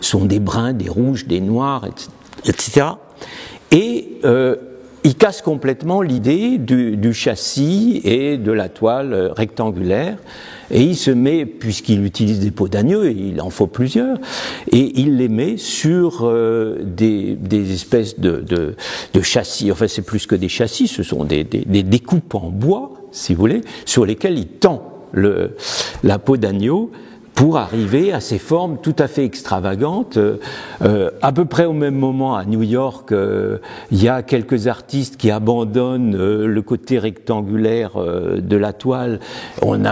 sont des bruns, des rouges, des noirs, etc. Et il casse complètement l'idée du châssis et de la toile rectangulaire, et il se met, puisqu'il utilise des peaux d'agneau, et il en faut plusieurs, et il les met sur des espèces de châssis. Enfin, c'est plus que des châssis, ce sont des découpes en bois, si vous voulez, sur lesquelles il tend la peau d'agneau pour arriver à ces formes tout à fait extravagantes. À peu près au même moment, à New York, il y a quelques artistes qui abandonnent le côté rectangulaire de la toile. On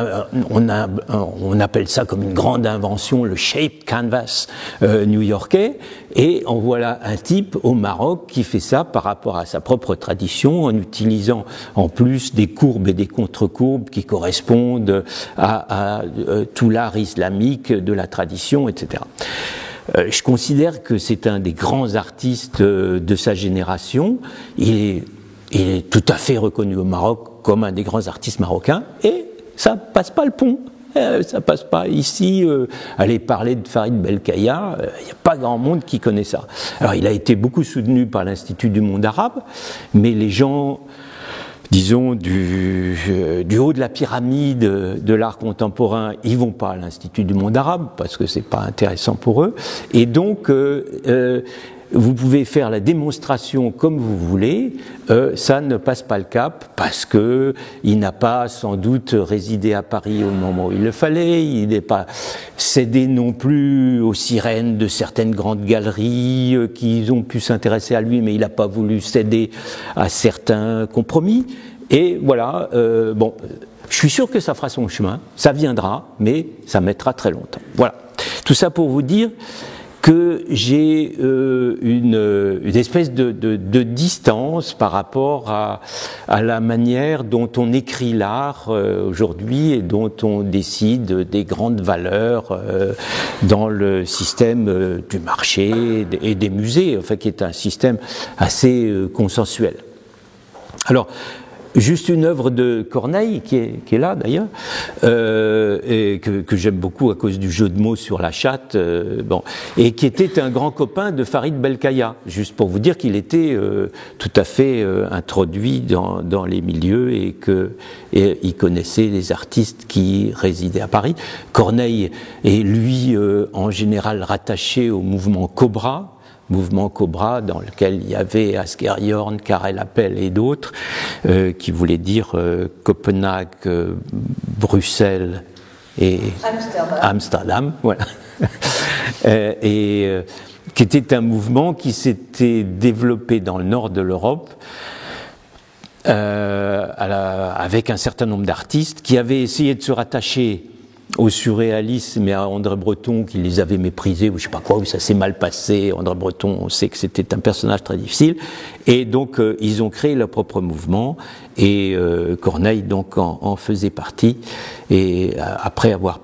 appelle ça comme une grande invention, le shaped canvas new-yorkais, et on voit là un type au Maroc qui fait ça par rapport à sa propre tradition, en utilisant en plus des courbes et des contre-courbes qui correspondent à tout l'art islamique de la tradition, etc. Je considère que c'est un des grands artistes de sa génération. Il est tout à fait reconnu au Maroc comme un des grands artistes marocains, et ça passe pas le pont. Ça passe pas. Ici, aller parler de Farid Belkaya, il n'y a pas grand monde qui connaît ça. Alors, il a été beaucoup soutenu par l'Institut du monde arabe, mais les gens, disons, du haut de la pyramide de l'art contemporain, ils vont pas à l'Institut du monde arabe parce que c'est pas intéressant pour eux. Et donc, vous pouvez faire la démonstration comme vous voulez, ça ne passe pas le cap parce que il n'a pas sans doute résidé à Paris au moment où il le fallait, il n'est pas cédé non plus aux sirènes de certaines grandes galeries qui ont pu s'intéresser à lui, mais il n'a pas voulu céder à certains compromis. Et voilà, bon, je suis sûr que ça fera son chemin, ça viendra, mais ça mettra très longtemps. Voilà, tout ça pour vous dire que j'ai une espèce de distance par rapport à la manière dont on écrit l'art aujourd'hui et dont on décide des grandes valeurs dans le système du marché et des musées, enfin, qui est un système assez consensuel. Alors, juste une œuvre de Corneille, qui est là d'ailleurs, et que j'aime beaucoup à cause du jeu de mots sur la chatte, bon, et qui était un grand copain de Farid Belkaya, juste pour vous dire qu'il était tout à fait introduit dans les milieux et il connaissait les artistes qui résidaient à Paris. Corneille est lui en général rattaché au mouvement Cobra dans lequel il y avait Asger-Jorn, Karel Appel et d'autres, qui voulaient dire Copenhague, Bruxelles et Amsterdam, voilà. Et qui était un mouvement qui s'était développé dans le nord de l'Europe avec un certain nombre d'artistes qui avaient essayé de se rattacher au surréalisme et à André Breton, qui les avait méprisés, ou je sais pas quoi, où ça s'est mal passé. André Breton, on sait que c'était un personnage très difficile, et donc ils ont créé leur propre mouvement, et Corneille donc en faisait partie, et après avoir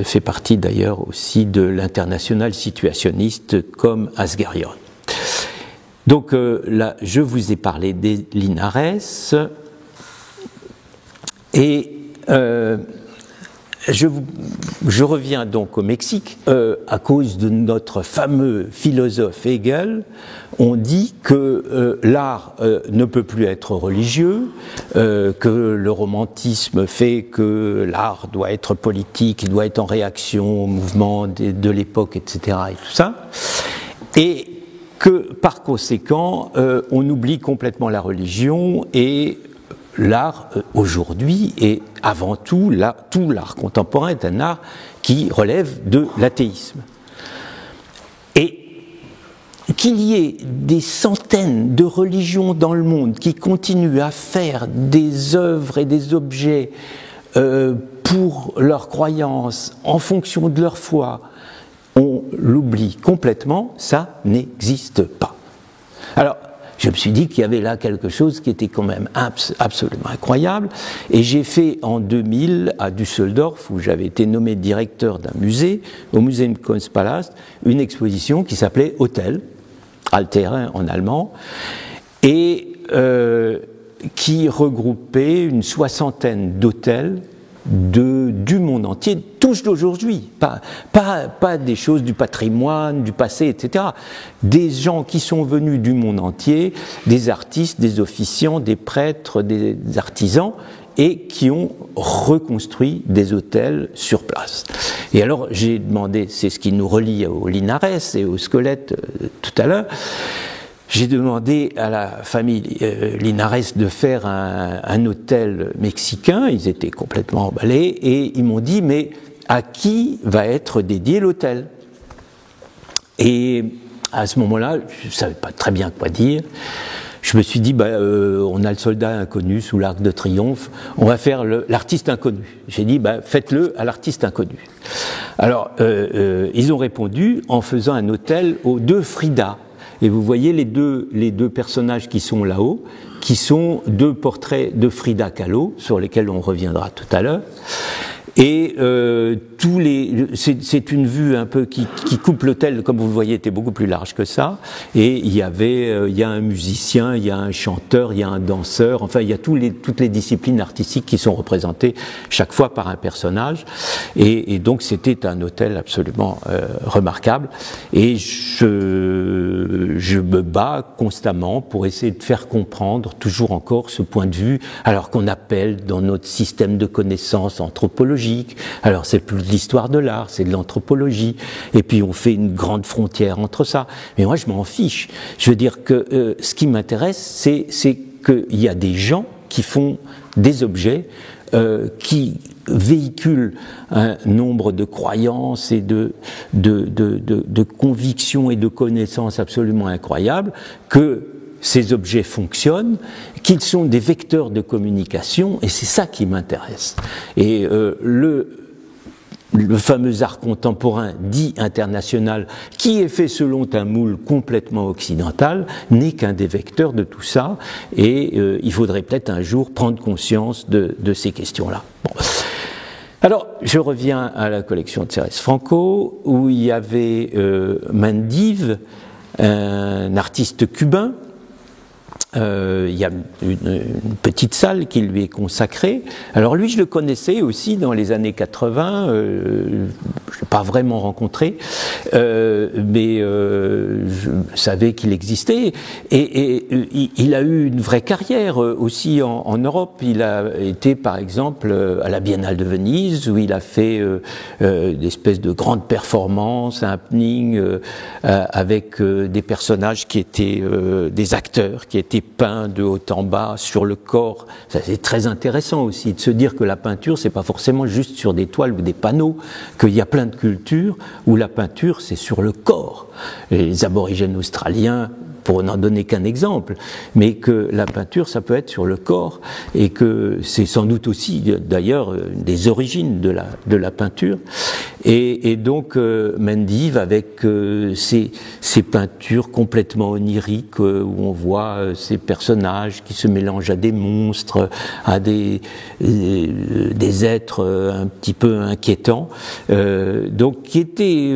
fait partie d'ailleurs aussi de l'international situationniste comme Asger-Jorn. Donc là, je vous ai parlé des Linares, et je reviens donc au Mexique. À cause de notre fameux philosophe Hegel, on dit que l'art ne peut plus être religieux, que le romantisme fait que l'art doit être politique, il doit être en réaction au mouvement de l'époque, etc. et tout ça, et que par conséquent, on oublie complètement la religion et l'art aujourd'hui est avant tout, tout l'art contemporain est un art qui relève de l'athéisme. Et qu'il y ait des centaines de religions dans le monde qui continuent à faire des œuvres et des objets pour leurs croyances, en fonction de leur foi, on l'oublie complètement, ça n'existe pas. Alors, je me suis dit qu'il y avait là quelque chose qui était quand même absolument incroyable, et j'ai fait en 2000 à Düsseldorf, où j'avais été nommé directeur d'un musée, au Museum Kunstpalast, une exposition qui s'appelait Hôtel, Alter en allemand, et qui regroupait une soixantaine d'hôtels du monde entier, touche d'aujourd'hui, pas des choses du patrimoine, du passé, etc. Des gens qui sont venus du monde entier, des artistes, des officiants, des prêtres, des artisans, et qui ont reconstruit des hôtels sur place. Et alors j'ai demandé, c'est ce qui nous relie au Linares et au squelette tout à l'heure, j'ai demandé à la famille Linares de faire un hôtel mexicain, ils étaient complètement emballés, et ils m'ont dit, mais à qui va être dédié l'hôtel? Et à ce moment-là, je ne savais pas très bien quoi dire. Je me suis dit, on a le soldat inconnu sous l'Arc de Triomphe, on va faire l'artiste inconnu. J'ai dit, faites-le à l'artiste inconnu. Alors, ils ont répondu en faisant un hôtel aux 2 Frida. Et vous voyez les deux personnages qui sont là-haut, qui sont 2 portraits de Frida Kahlo, sur lesquels on reviendra tout à l'heure. Et c'est une vue un peu qui coupe l'hôtel, comme vous le voyez, était beaucoup plus large que ça. Et il y a un musicien, il y a un chanteur, il y a un danseur. Enfin, il y a toutes les disciplines artistiques qui sont représentées chaque fois par un personnage. Et donc, c'était un hôtel absolument remarquable. Et je me bats constamment pour essayer de faire comprendre toujours encore ce point de vue, alors qu'on appelle dans notre système de connaissances anthropologique. Alors c'est plus de l'histoire de l'art, c'est de l'anthropologie, et puis on fait une grande frontière entre ça. Mais moi je m'en fiche. Je veux dire que ce qui m'intéresse, c'est qu'il y a des gens qui font des objets qui véhiculent un nombre de croyances et de convictions et de connaissances absolument incroyables, que ces objets fonctionnent, qu'ils sont des vecteurs de communication, et c'est ça qui m'intéresse. Et le fameux art contemporain dit international, qui est fait selon un moule complètement occidental, n'est qu'un des vecteurs de tout ça, et il faudrait peut-être un jour prendre conscience de ces questions-là. Bon. Alors, je reviens à la collection de Thérèse Franco, où il y avait Mendive, un artiste cubain. Il y a une petite salle qui lui est consacrée. Alors lui, je le connaissais aussi dans les années 80, je ne l'ai pas vraiment rencontré, mais je savais qu'il existait. Et il a eu une vraie carrière aussi en Europe. Il a été, par exemple, à la Biennale de Venise, où il a fait des espèces de grandes performances, un happening avec des personnages qui étaient des acteurs, qui étaient peints de haut en bas sur le corps. Ça, c'est très intéressant aussi de se dire que la peinture, c'est pas forcément juste sur des toiles ou des panneaux, qu'il y a plein de cultures où la peinture, c'est sur le corps. Les aborigènes australiens, pour n'en donner qu'un exemple, mais que la peinture, ça peut être sur le corps, et que c'est sans doute aussi, d'ailleurs, des origines de la peinture. Et donc, Mendive, avec ces peintures complètement oniriques, où on voit ces personnages qui se mélangent à des monstres, à des êtres un petit peu inquiétants, donc qui étaient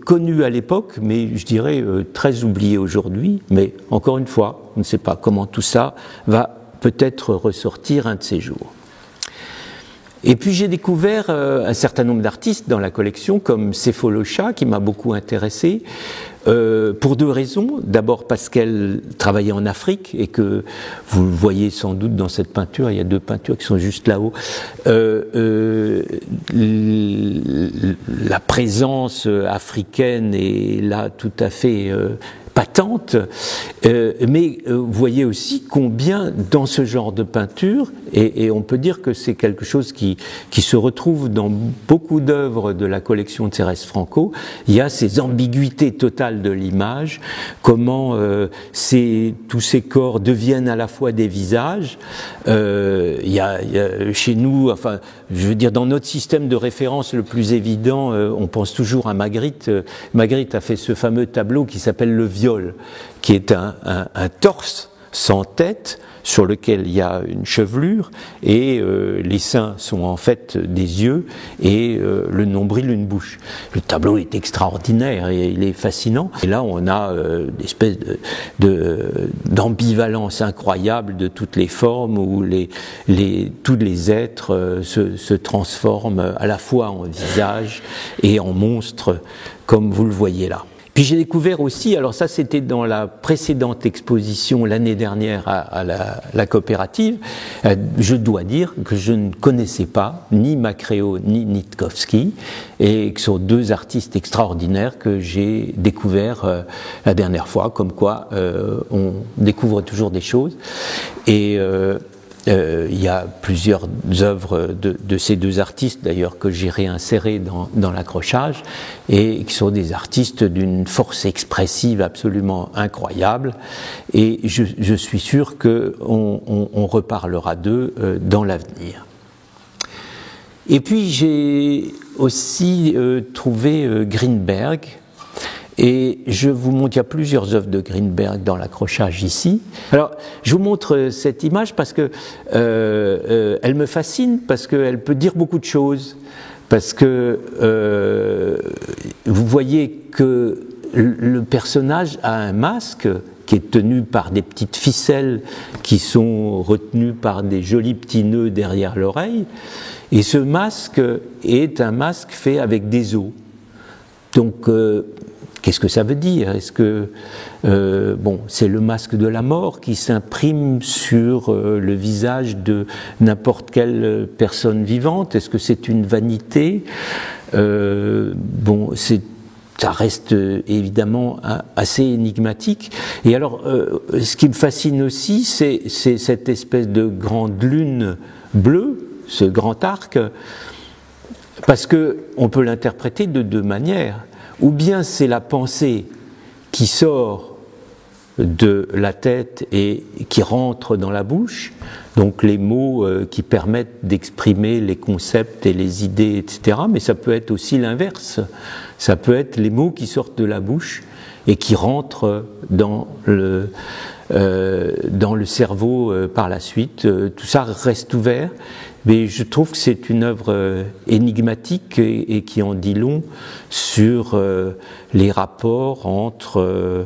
connus à l'époque, mais je dirais très oubliés aujourd'hui. Mais encore une fois, on ne sait pas comment tout ça va peut-être ressortir un de ces jours. Et puis j'ai découvert un certain nombre d'artistes dans la collection, comme Sefolosha, qui m'a beaucoup intéressé, pour 2 raisons. D'abord parce qu'elle travaillait en Afrique, et que vous le voyez sans doute dans cette peinture, il y a 2 peintures qui sont juste là-haut. La présence africaine est là tout à fait patente, mais vous voyez aussi combien dans ce genre de peinture, et on peut dire que c'est quelque chose qui se retrouve dans beaucoup d'œuvres de la collection de Thérèse Franco, il y a ces ambiguïtés totales de l'image, comment tous ces corps deviennent à la fois des visages. Il y a chez nous, enfin, je veux dire, dans notre système de référence le plus évident, on pense toujours à Magritte. Magritte a fait ce fameux tableau qui s'appelle Le Viol, qui est un torse sans tête, sur lequel il y a une chevelure, et les seins sont en fait des yeux, et le nombril une bouche. Le tableau est extraordinaire et il est fascinant. Et là, on a une espèce d'ambivalence incroyable de toutes les formes, où tous les êtres se transforment à la fois en visage et en monstres, comme vous le voyez là. Puis j'ai découvert aussi, alors ça c'était dans la précédente exposition l'année dernière à la coopérative, je dois dire que je ne connaissais pas ni Macréo ni Nitkowski, et que sont deux artistes extraordinaires que j'ai découverts la dernière fois, comme quoi on découvre toujours des choses. Et il y a plusieurs œuvres de ces deux artistes, d'ailleurs, que j'ai réinsérées dans l'accrochage, et qui sont des artistes d'une force expressive absolument incroyable. Et je suis sûr qu'on reparlera d'eux dans l'avenir. Et puis j'ai aussi trouvé Greenberg. Et je vous montre, il y a plusieurs œuvres de Greenberg dans l'accrochage ici. Alors, je vous montre cette image parce que elle me fascine, parce qu'elle peut dire beaucoup de choses. Parce que vous voyez que le personnage a un masque qui est tenu par des petites ficelles qui sont retenues par des jolis petits nœuds derrière l'oreille. Et ce masque est un masque fait avec des os. Donc, qu'est-ce que ça veut dire? Est-ce que c'est le masque de la mort qui s'imprime sur le visage de n'importe quelle personne vivante? Est-ce que c'est une vanité? Ça reste évidemment assez énigmatique. Et alors, ce qui me fascine aussi, c'est cette espèce de grande lune bleue, ce grand arc, parce que on peut l'interpréter de deux manières. Ou bien c'est la pensée qui sort de la tête et qui rentre dans la bouche, donc les mots qui permettent d'exprimer les concepts et les idées, etc. Mais ça peut être aussi l'inverse. Ça peut être les mots qui sortent de la bouche et qui rentrent dans le cerveau par la suite. Tout ça reste ouvert. Mais je trouve que c'est une œuvre énigmatique et qui en dit long sur les rapports entre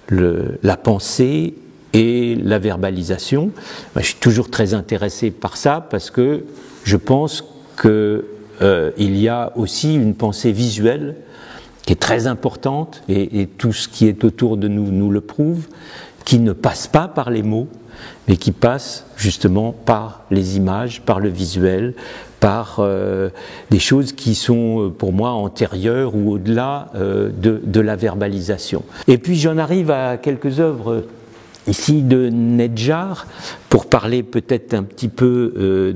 la pensée et la verbalisation. Je suis toujours très intéressé par ça parce que je pense qu'il y a aussi une pensée visuelle qui est très importante et tout ce qui est autour de nous le prouve, qui ne passe pas par les mots, mais qui passe justement par les images, par le visuel, par des choses qui sont pour moi antérieures ou au-delà de la verbalisation. Et puis j'en arrive à quelques œuvres ici de Nedjar, pour parler peut-être un petit peu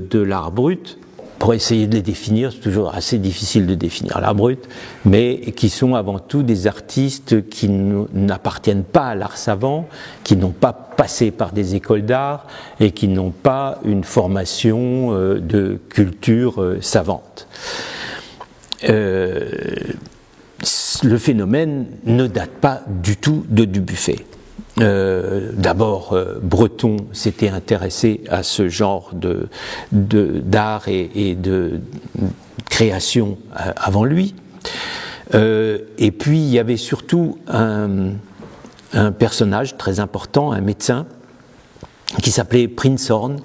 de l'art brut. Pour essayer de les définir, c'est toujours assez difficile de définir l'art brut, mais qui sont avant tout des artistes qui n'appartiennent pas à l'art savant, qui n'ont pas passé par des écoles d'art et qui n'ont pas une formation de culture savante. Le phénomène ne date pas du tout de Dubuffet. D'abord, Breton s'était intéressé à ce genre d'art et de création avant lui. Et puis, il y avait surtout un personnage très important, un médecin, qui s'appelait Prinzhorn,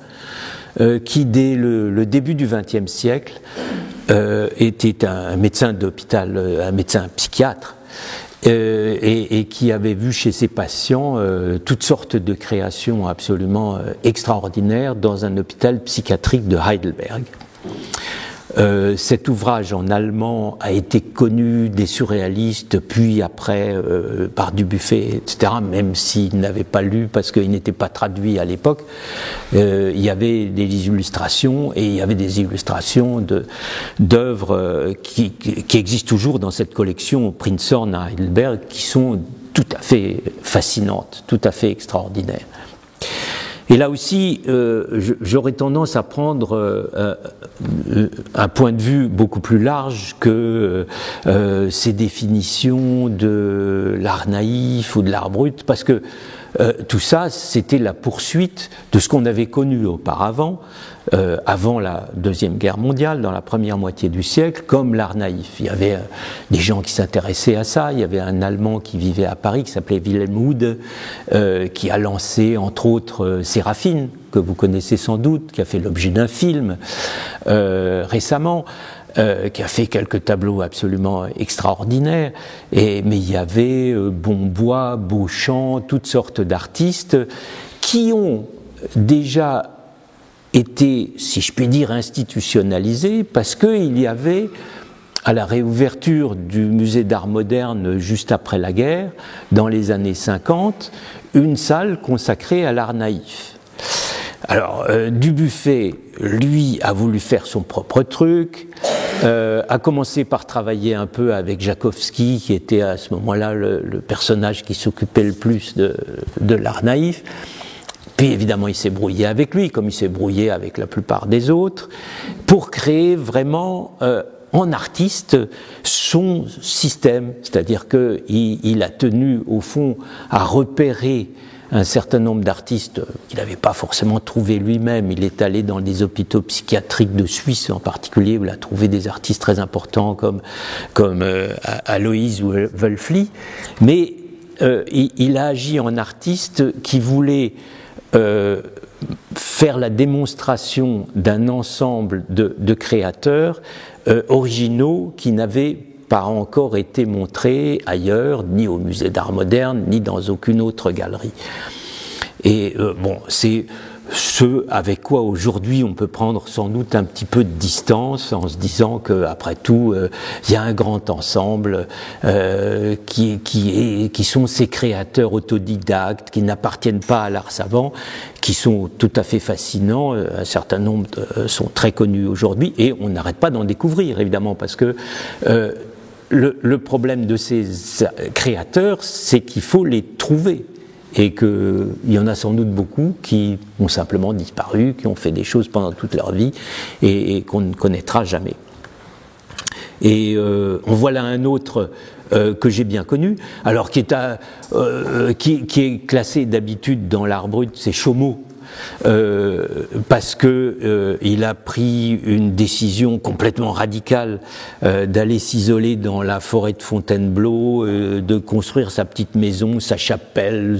qui, dès le début du XXe siècle, était un médecin d'hôpital, un médecin psychiatre, et qui avait vu chez ses patients toutes sortes de créations absolument extraordinaires dans un hôpital psychiatrique de Heidelberg. Cet ouvrage en allemand a été connu des surréalistes, puis après par Dubuffet, etc., même s'il n'avait pas lu parce qu'il n'était pas traduit à l'époque. Il y avait des illustrations, et il y avait des illustrations d'œuvres qui existent toujours dans cette collection Prinzhorn à Heidelberg, qui sont tout à fait fascinantes, tout à fait extraordinaires. Et là aussi, j'aurais tendance à prendre un point de vue beaucoup plus large que ces définitions de l'art naïf ou de l'art brut, parce que tout ça, c'était la poursuite de ce qu'on avait connu auparavant, avant la Deuxième Guerre mondiale, dans la première moitié du siècle, comme l'art naïf. Il y avait des gens qui s'intéressaient à ça. Il y avait un Allemand qui vivait à Paris, qui s'appelait Wilhelm Hude, qui a lancé, entre autres, Séraphine, que vous connaissez sans doute, qui a fait l'objet d'un film récemment, qui a fait quelques tableaux absolument extraordinaires. Mais il y avait Bonbois, Beauchamp, toutes sortes d'artistes qui ont déjà été, si je puis dire, institutionnalisés, parce qu'il y avait, à la réouverture du musée d'art moderne juste après la guerre, dans les années 50, une salle consacrée à l'art naïf. Alors, Dubuffet, lui, a voulu faire son propre truc, a commencé par travailler un peu avec Jakowski, qui était à ce moment-là le personnage qui s'occupait le plus de l'art naïf. Puis évidemment, il s'est brouillé avec lui, comme il s'est brouillé avec la plupart des autres, pour créer vraiment, en artiste, son système. C'est-à-dire qu'il a tenu, au fond, à repérer un certain nombre d'artistes qu'il n'avait pas forcément trouvé lui-même. Il est allé dans des hôpitaux psychiatriques de Suisse en particulier, où il a trouvé des artistes très importants comme Aloïs ou Wölfli. Mais il a agi en artiste qui voulait faire la démonstration d'un ensemble de créateurs originaux qui n'avaient pas encore été montrés ailleurs, ni au musée d'art moderne, ni dans aucune autre galerie. Et bon, c'est ce avec quoi aujourd'hui on peut prendre sans doute un petit peu de distance en se disant qu'après tout il y a un grand ensemble qui sont ces créateurs autodidactes qui n'appartiennent pas à l'art savant, qui sont tout à fait fascinants. Un certain nombre sont très connus aujourd'hui et on n'arrête pas d'en découvrir évidemment, parce que le problème de ces créateurs, c'est qu'il faut les trouver. Et qu'il y en a sans doute beaucoup qui ont simplement disparu, qui ont fait des choses pendant toute leur vie et qu'on ne connaîtra jamais. Et en voilà un autre que j'ai bien connu, alors qui est classé d'habitude dans l'art brut, c'est Chaumot. Parce que il a pris une décision complètement radicale d'aller s'isoler dans la forêt de Fontainebleau, de construire sa petite maison, sa chapelle,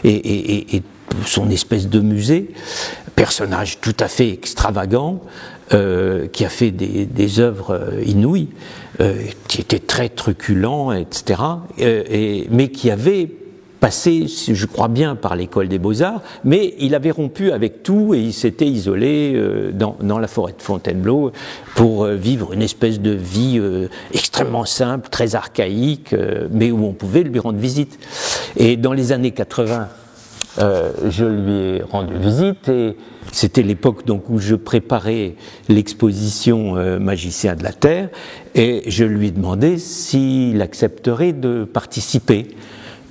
et son espèce de musée. Personnage tout à fait extravagant, qui a fait des œuvres inouïes, qui était très truculent, etc. Mais qui avait passé, je crois bien, par l'école des Beaux-Arts, mais il avait rompu avec tout et il s'était isolé dans la forêt de Fontainebleau pour vivre une espèce de vie extrêmement simple, très archaïque, mais où on pouvait lui rendre visite. Et dans les années 80, je lui ai rendu visite et c'était l'époque donc où je préparais l'exposition Magicien de la Terre et je lui ai demandé s'il accepterait de participer.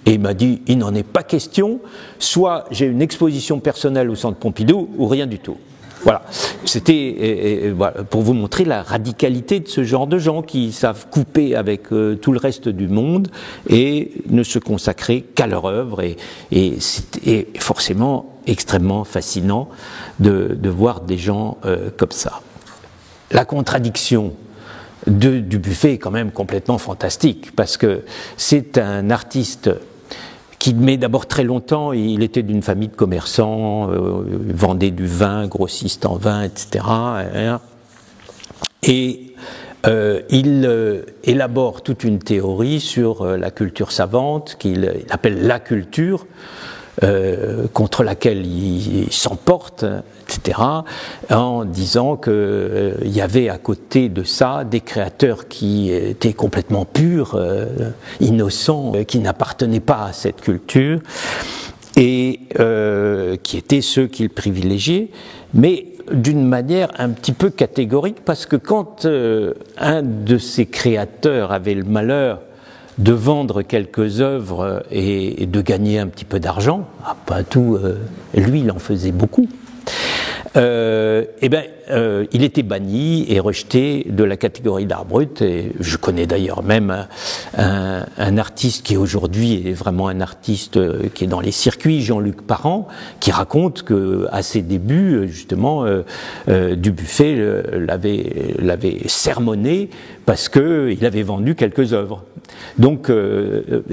Et il m'a dit, il n'en est pas question, soit j'ai une exposition personnelle au Centre Pompidou, ou rien du tout. Voilà, c'était voilà, pour vous montrer la radicalité de ce genre de gens qui savent couper avec tout le reste du monde et ne se consacrer qu'à leur œuvre. Et c'est forcément extrêmement fascinant de voir des gens comme ça. La contradiction de Dubuffet est quand même complètement fantastique, parce que c'est un artiste qui, mais d'abord très longtemps, il était d'une famille de commerçants, vendait du vin, grossiste en vin, etc. Et il élabore toute une théorie sur la culture savante, qu'il appelle la culture, contre laquelle il s'emporte, etc., en disant qu'il y avait à côté de ça des créateurs qui étaient complètement purs, innocents, qui n'appartenaient pas à cette culture, et qui étaient ceux qu'il privilégiait, mais d'une manière un petit peu catégorique, parce que quand un de ces créateurs avait le malheur de vendre quelques œuvres et de gagner un petit peu d'argent, pas tout, lui il en faisait beaucoup, il était banni et rejeté de la catégorie d'art brut. Et je connais d'ailleurs même un artiste qui aujourd'hui est vraiment un artiste qui est dans les circuits, Jean-Luc Parent, qui raconte que à ses débuts, justement, Dubuffet l'avait sermonné parce qu'il avait vendu quelques œuvres. Donc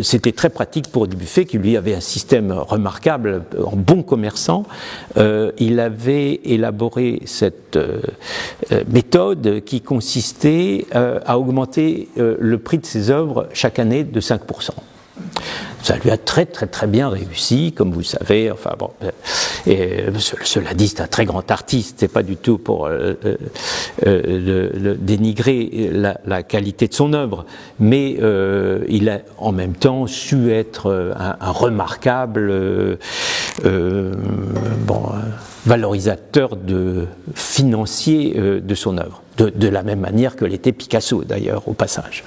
c'était très pratique pour Dubuffet, qui lui avait un système remarquable en bon commerçant. Il avait élaboré cette méthode qui consistait à augmenter le prix de ses œuvres chaque année de 5%. Ça lui a très bien réussi, comme vous le savez. Enfin bon, cela dit, c'est un très grand artiste. C'est pas du tout pour dénigrer la qualité de son œuvre, mais il a en même temps su être un remarquable valorisateur financier de son œuvre. De la même manière que l'était Picasso, d'ailleurs, au passage.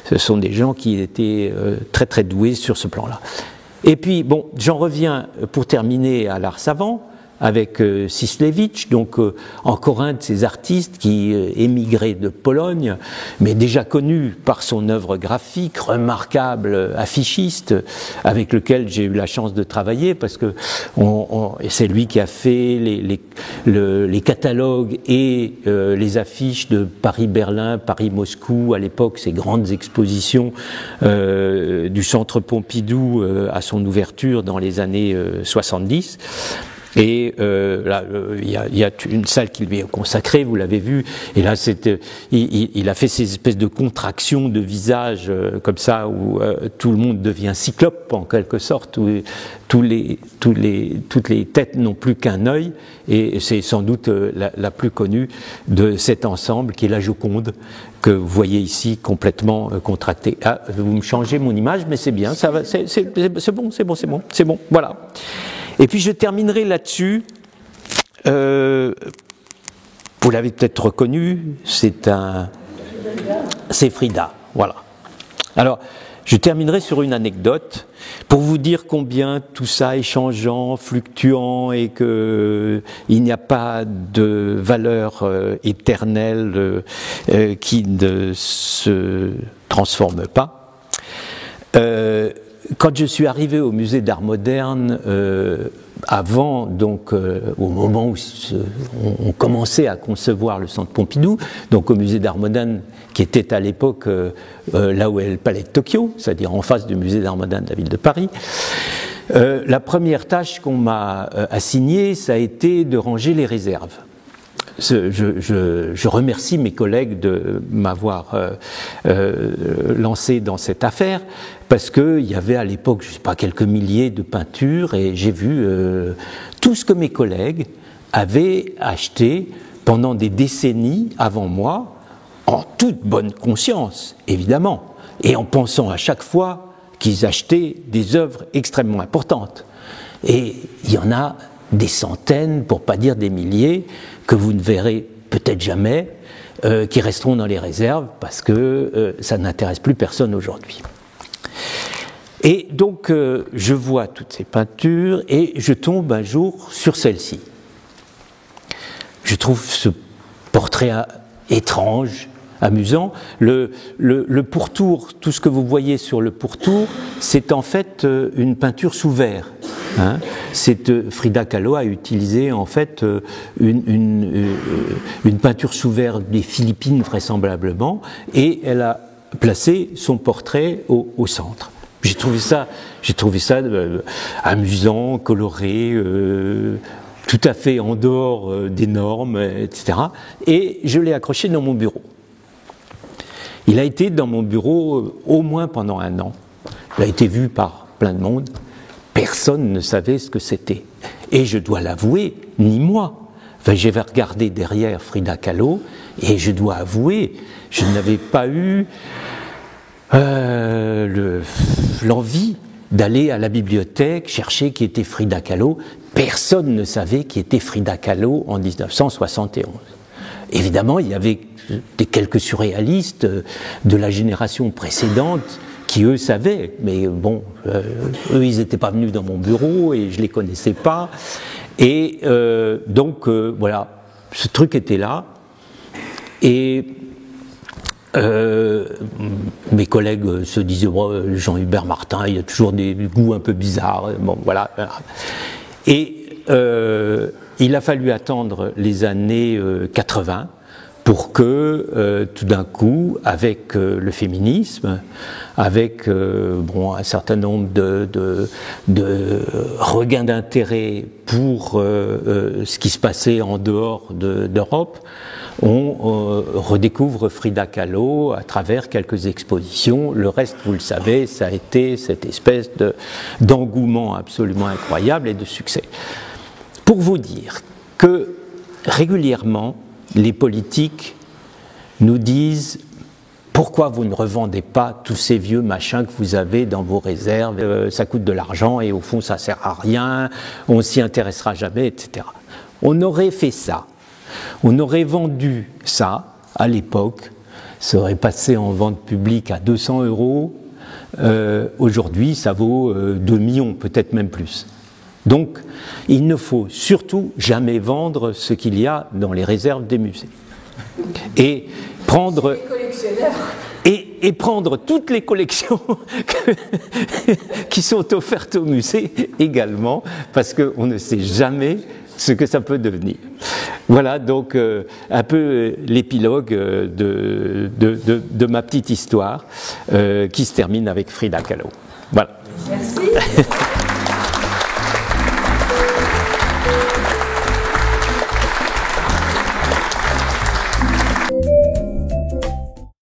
Ce sont des gens qui étaient très doués sur ce plan-là. Et puis, bon, j'en reviens pour terminer à l'art savant, avec Sislevitch, donc encore un de ces artistes qui émigrait de Pologne, mais déjà connu par son œuvre graphique, remarquable affichiste, avec lequel j'ai eu la chance de travailler, parce que c'est lui qui a fait les catalogues et les affiches de Paris-Berlin, Paris-Moscou, à l'époque, ces grandes expositions du Centre Pompidou à son ouverture dans les années 70. Et là, il y a une salle qui lui est consacrée, vous l'avez vu. Et là, il a fait ces espèces de contractions de visage comme ça, où tout le monde devient cyclope en quelque sorte, où toutes les têtes n'ont plus qu'un œil. Et c'est sans doute la plus connue de cet ensemble, qui est la Joconde, que vous voyez ici complètement contractée. Ah, vous me changez mon image, mais c'est bien, ça va, c'est bon, voilà. Et puis je terminerai là-dessus. Vous l'avez peut-être reconnu, c'est Frida, voilà. Alors, je terminerai sur une anecdote pour vous dire combien tout ça est changeant, fluctuant, et que il n'y a pas de valeur éternelle qui ne se transforme pas. Quand je suis arrivé au musée d'art moderne, avant, donc, au moment où on commençait à concevoir le centre Pompidou, donc au musée d'art moderne qui était à l'époque là où est le palais de Tokyo, c'est-à-dire en face du musée d'art moderne de la ville de Paris, la première tâche qu'on m'a assignée, ça a été de ranger les réserves. Je remercie mes collègues de m'avoir lancé dans cette affaire, parce qu'il y avait à l'époque, je ne sais pas, quelques milliers de peintures, et j'ai vu tout ce que mes collègues avaient acheté pendant des décennies avant moi, en toute bonne conscience, évidemment, et en pensant à chaque fois qu'ils achetaient des œuvres extrêmement importantes. Et il y en a des centaines, pour pas dire des milliers, que vous ne verrez peut-être jamais, qui resteront dans les réserves parce que ça n'intéresse plus personne aujourd'hui. Et donc je vois toutes ces peintures et je tombe un jour sur celle-ci. Je trouve ce portrait étrange, amusant. Le pourtour, tout ce que vous voyez sur le pourtour, c'est en fait une peinture sous verre. Frida Kahlo a utilisé en fait une peinture sous verre des Philippines vraisemblablement, et elle a placé son portrait au centre. J'ai trouvé ça amusant, coloré, tout à fait en dehors des normes, etc. Et je l'ai accroché dans mon bureau. Il a été dans mon bureau au moins pendant 1 an. Il a été vu par plein de monde. Personne ne savait ce que c'était. Et je dois l'avouer, ni moi. Enfin, j'avais regardé derrière Frida Kahlo, et je dois avouer, je n'avais pas eu l'envie d'aller à la bibliothèque chercher qui était Frida Kahlo. Personne ne savait qui était Frida Kahlo en 1971. Évidemment, il y avait quelques surréalistes de la génération précédente qui eux savaient, mais bon, eux ils n'étaient pas venus dans mon bureau et je les connaissais pas, et donc voilà, ce truc était là, et mes collègues se disaient oh, Jean-Hubert Martin, il a toujours des goûts un peu bizarres. Bon, voilà. Et il a fallu attendre les années 80 pour que tout d'un coup, avec le féminisme, avec un certain nombre de regains d'intérêt pour ce qui se passait en dehors d'Europe, on redécouvre Frida Kahlo à travers quelques expositions. Le reste, vous le savez, ça a été cette espèce d'engouement absolument incroyable et de succès. Pour vous dire que régulièrement, les politiques nous disent pourquoi vous ne revendez pas tous ces vieux machins que vous avez dans vos réserves, ça coûte de l'argent et au fond ça sert à rien, on s'y intéressera jamais, etc. On aurait fait ça, on aurait vendu ça à l'époque, ça aurait passé en vente publique à 200 €, aujourd'hui ça vaut 2 millions, peut-être même plus. Donc, il ne faut surtout jamais vendre ce qu'il y a dans les réserves des musées. Et prendre, prendre toutes les collections qui sont offertes au musée également, parce qu'on ne sait jamais ce que ça peut devenir. Voilà donc un peu l'épilogue de ma petite histoire qui se termine avec Frida Kahlo. Voilà. Merci.